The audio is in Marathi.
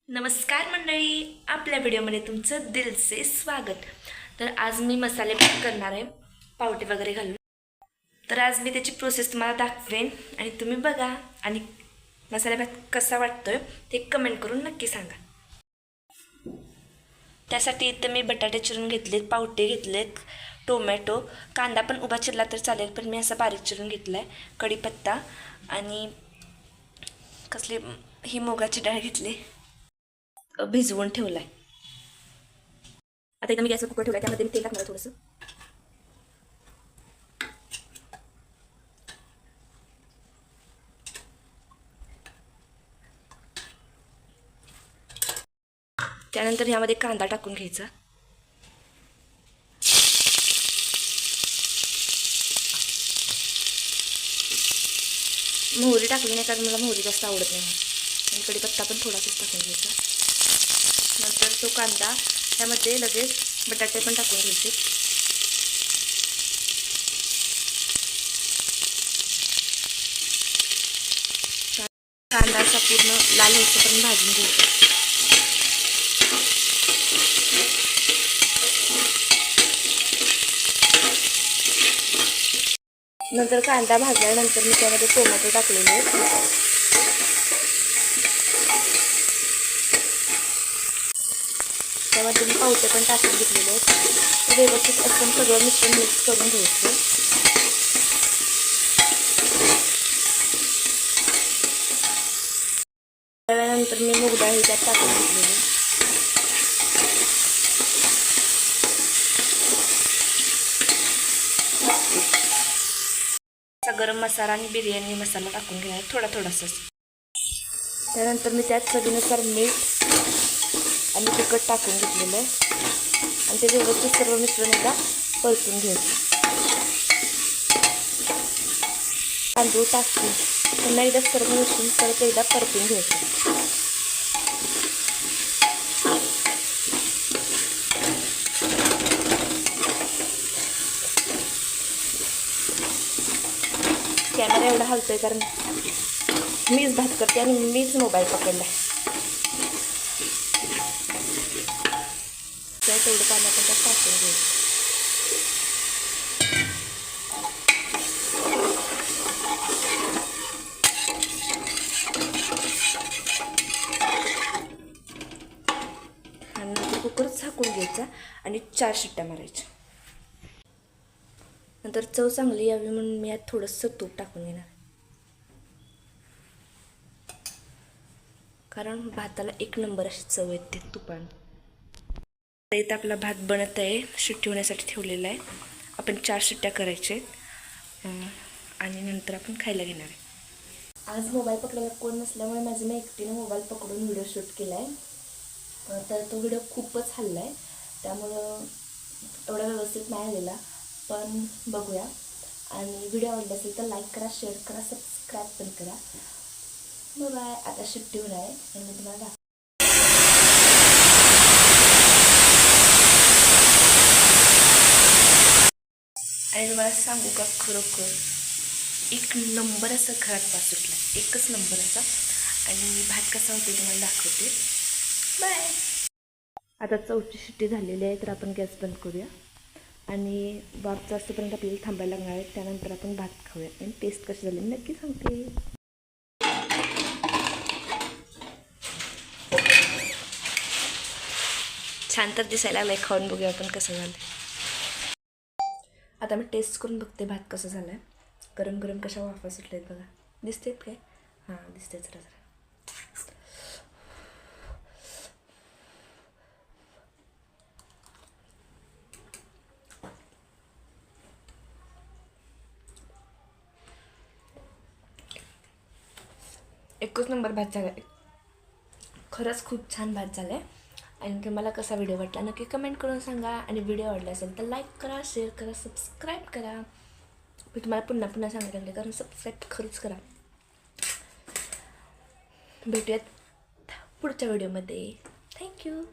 नमस्कार मंडळी, आपल्या व्हिडिओमध्ये तुमचं दिलसे स्वागत. तर आज मी मसाले भात करणार आहे, पावटे वगैरे घालून. तर आज मी त्याची प्रोसेस तुम्हाला दाखवेन आणि तुम्ही बघा आणि मसाले भात कसा वाटतोय ते कमेंट करून नक्की सांगा. त्यासाठी इथं मी बटाटे चिरून घेतलेत, पावटे घेतलेत, टोमॅटो, कांदा पण उभा चिरला तर चालेल, पण मी असा बारीक चिरून घेतला आहे, कढीपत्ता आणि कसली ही मुगाची डाळ घेतली, भिजवून ठेवलाय. आता इथं मी गॅसवर कुकर ठेवलाय, त्यामध्ये मी तेल टाकणार थोडंसं. त्यानंतर ह्यामध्ये कांदा टाकून घ्यायचा. मोहरी टाकली नाही कारण मला मोहरी जास्त आवडत नाही, आणि कढीपत्ता पण थोडासाच टाकून घ्यायचा. नंतर तो कांदा त्यामध्ये लगेच बटाटे पण टाकून घ्यायचे. कांदा असा पूर्ण लाल होईपर्यंत भाजून घ्यायचा. नंतर कांदा भाजल्यानंतर मी त्यामध्ये टोमॅटो टाकलेले आहेत. त्यामध्ये मी पावटे पण टाकून घेतलेले आहेत. व्यवस्थित असं सगळं मिश्रण मिक्स करून घ्यायचं. त्यानंतर मी मूग डाळ त्यात टाकून घेतलेली. गरम मसाला आणि बिर्याणी मसाला टाकून घ्यायला थोडासा. त्यानंतर मी त्यात चवीनुसार मीठ आणि तिखट टाकून घेतलेलं आहे, आणि ते व्यवस्थित सर्व मिश्रण एकदा परतून घ्यायचं. तांदूळ टाकून पुन्हा एकदा सर्व मिश्रण परत एकदा परतून घ्यायचं. कॅमेरा एवढा हलतोय कारण मीच भात करते आणि मीच मोबाईल पकडला आहे. तेवढं पाणी आपण त्यात टाकून घ्यायचं. आणि नंतर कुकर झाकून घ्यायचा आणि 4 शिट्ट्या मारायच्या. नंतर चव चांगली यावी म्हणून मी यात थोडंसं तूप टाकून घेणार, कारण भाताला एक नंबर अशी चव येते तुपाने. इथं आपला भात बनत आहे, शिट्टी होण्यासाठी ठेवलेला आहे. आपण 4 शिट्ट्या करायचे आणि नंतर आपण खायला घेणार आहे. आज मोबाईल पकडायला कोण नसल्यामुळे मी एकटीने मोबाईल पकडून व्हिडिओ शूट केला आहे. तर तो व्हिडिओ खूपच हल्ला आहे, त्यामुळं एवढा व्यवस्थित नाही आलेला, पण बघूया. आणि व्हिडिओ आवडला असेल तर लाईक करा, शेअर करा, सबस्क्राईब पण करा. बाय. आता शिट्टी होणार आहे आणि मी तुम्हाला दाखवते. आणि तुम्हाला सांगू का, खरोखर एक नंबर असं घरात वास सुटला, एकच नंबर असा. आणि भात कसा होतो तुम्हाला दाखवते. बाय. आता 4थी शिट्टी झालेली आहे, तर आपण गॅस बंद करूया आणि वाफ जास्तपर्यंत आपल्याला थांबायला लागणार आहे. त्यानंतर आपण भात खाऊया आणि टेस्ट कशी झाली नक्की सांगते. छान तर दिसायला लागलाय, खाऊन बघूया आपण कसं झालं. आता मी टेस्ट करून बघते भात कसं झालं आहे. गरम गरम कशा वाफा सुटलेत बघा, दिसतेत काय? हां दिसते. जरा एकच नंबर भात झाला आहे. खरंच खूप छान भात झाला आहे. आणि तुम्हाला कसा व्हिडिओ वाटला नक्की कमेंट करून सांगा. आणि व्हिडिओ आवडला असेल तर लाईक करा, शेअर करा, सबस्क्राईब करा. मी तुम्हाला पुन्हा सांगायला लागले कारण सबस्क्राईब खरंच करा. भेटूयात पुढच्या व्हिडिओमध्ये. थँक्यू.